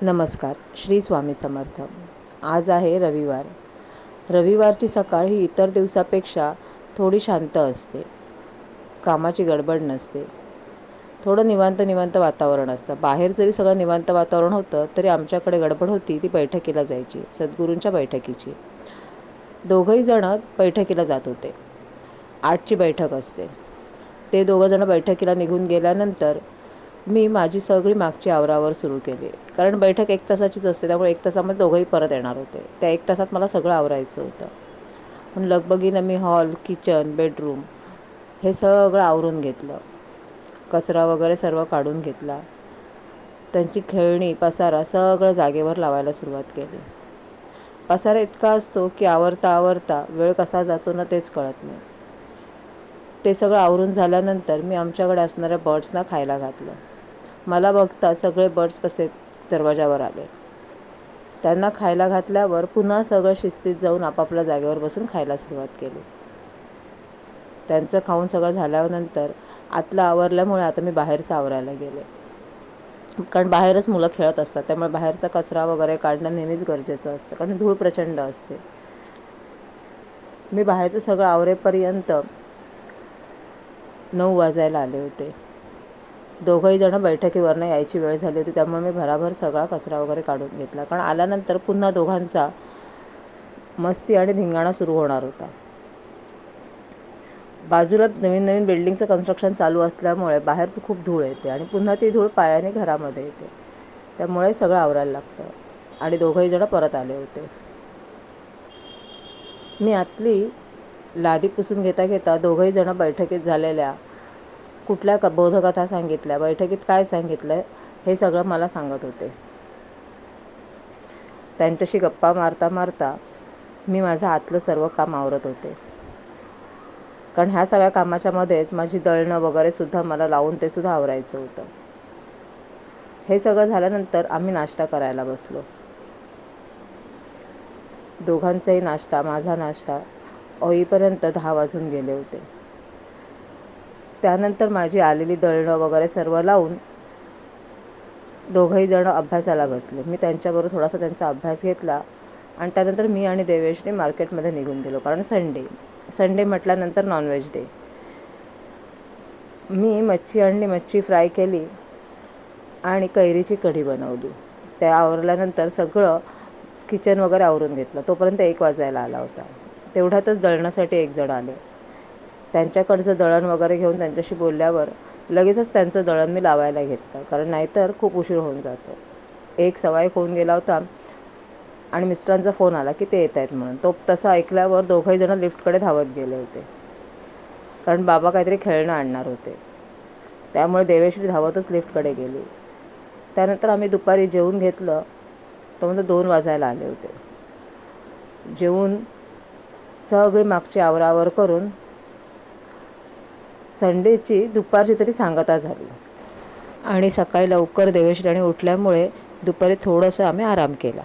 नमस्कार. श्री स्वामी समर्थ. आज आहे रविवार. रविवारची सकाळ ही इतर दिवसापेक्षा थोडी शांत असते. कामाची गडबड नसते. थोडं निवांत वातावरण असतं. बाहेर जरी सगळं निवांत वातावरण होतं तरी आमच्याकडे गडबड होती ती बैठकीला जायची, सद्गुरूंच्या बैठकीची. दोघंही जणं बैठकीला जात होते. 8ची बैठक असते. ते दोघंजणं बैठकीला निघून गेल्यानंतर मी माझी सगळी मागची आवरावर सुरू केली. कारण बैठक 1 तासाचीच असते, त्यामुळे 1 तासामध्ये दोघंही परत येणार होते. त्या 1 तासात मला सगळं आवरायचं होतं. पण लगबगीनं मी हॉल, किचन, बेडरूम हे सगळं आवरून घेतलं. कचरा वगैरे सर्व काढून घेतला. त्यांची खेळणी, पसारा सगळं जागेवर लावायला सुरुवात केली. पसारा इतका असतो की आवरता वेळ कसा जातो ना तेच कळत नाही. ते सगळं आवरून झाल्यानंतर मी आमच्याकडे असणाऱ्या बर्ड्सना खायला घातलं. मला बघता सगळे बर्ड्स कसे दरवाजावर आले. त्यांना खायला घातल्यावर पुन्हा सगळं शिस्तीत जाऊन आपापल्या जागेवर बसून खायला सुरुवात केली. त्यांचं खाऊन सगळं झाल्यानंतर आतलं आवरल्यामुळे आता मी बाहेरचं आवरायला गेले. कारण बाहेरच मुलं खेळत असतात, त्यामुळे बाहेरचा कचरा वगैरे काढणं नेहमीच गरजेचं असतं, कारण धूळ प्रचंड असते. मी बाहेरचं सगळं आवरेपर्यंत 9 वाजायला आले होते. दोघंही जणं बैठकीवरनं यायची वेळ झाली होती, त्यामुळे मी भराभर सगळा कचरा वगैरे काढून घेतला. कारण आल्यानंतर पुन्हा दोघांचा मस्ती आणि धिंगाणा सुरू होणार होता. बाजूला नवीन बिल्डिंगचं कन्स्ट्रक्शन चालू असल्यामुळे बाहेर खूप धूळ येते आणि पुन्हा ती धूळ पायाने घरामध्ये येते. त्यामुळे सगळं आवरायला लागतं. आणि दोघंही जणं परत आले होते. मी आतली लादी पुसून घेता दोघंही जणं बैठकीत झालेल्या कुठल्या बोधकथा सांगितल्या, बैठकीत काय सांगितलं हे सगळं मला सांगत होते. त्यांच्याशी गप्पा मारता मी माझं आतलं सर्व काम आवरत होते. कारण ह्या सगळ्या कामाच्या मध्येच माझी दळणं वगैरे सुद्धा मला लावून ते सुद्धा आवरायचं होतं. हे सगळं झाल्यानंतर आम्ही नाश्ता करायला बसलो. दोघांचाही नाश्ता, माझा नाश्ता होईपर्यंत 10 वाजून गेले होते. त्यानंतर माझी आलेली दळणं वगैरे सर्व लावून दोघंही जणं अभ्यासाला बसले. मी त्यांच्याबरोबर थोडासा त्यांचा अभ्यास घेतला आणि त्यानंतर मी आणि देवेशने मार्केटमध्ये निघून गेलो. कारण संडे म्हटल्यानंतर नॉनव्हेज डे. मी मच्छी आणली, मच्छी फ्राय केली आणि कैरीची कढी बनवली. त्या आवरल्यानंतर सगळं किचन वगैरे आवरून घेतलं. तोपर्यंत 1 वाजायला आला होता. तेवढ्यातच दळणासाठी 1 जण आले. त्यांच्याकडचं दळण वगैरे घेऊन त्यांच्याशी बोलल्यावर लगेचच त्यांचं दळण मी लावायला घेतलं, कारण नाहीतर खूप उशीर होऊन जातो. 1:15 होऊन गेला होता आणि मिस्टरांचा फोन आला की ते येत आहेत म्हणून. तो तसं ऐकल्यावर दोघंही जण लिफ्टकडे धावत गेले होते, कारण बाबा काहीतरी खेळणं आणणार होते. त्यामुळे देवेश्री धावतच लिफ्टकडे गेली. त्यानंतर आम्ही दुपारी जेवून घेतलं. तोपर्यंत 2 वाजायला आले होते. जेवून सगळी मागची आवरावर करून संडेची दुपारची तरी सांगता झाली आणि सकाळी लवकर देवेश्रीने उठल्यामुळे दुपारी थोडंसं आम्ही आराम केला.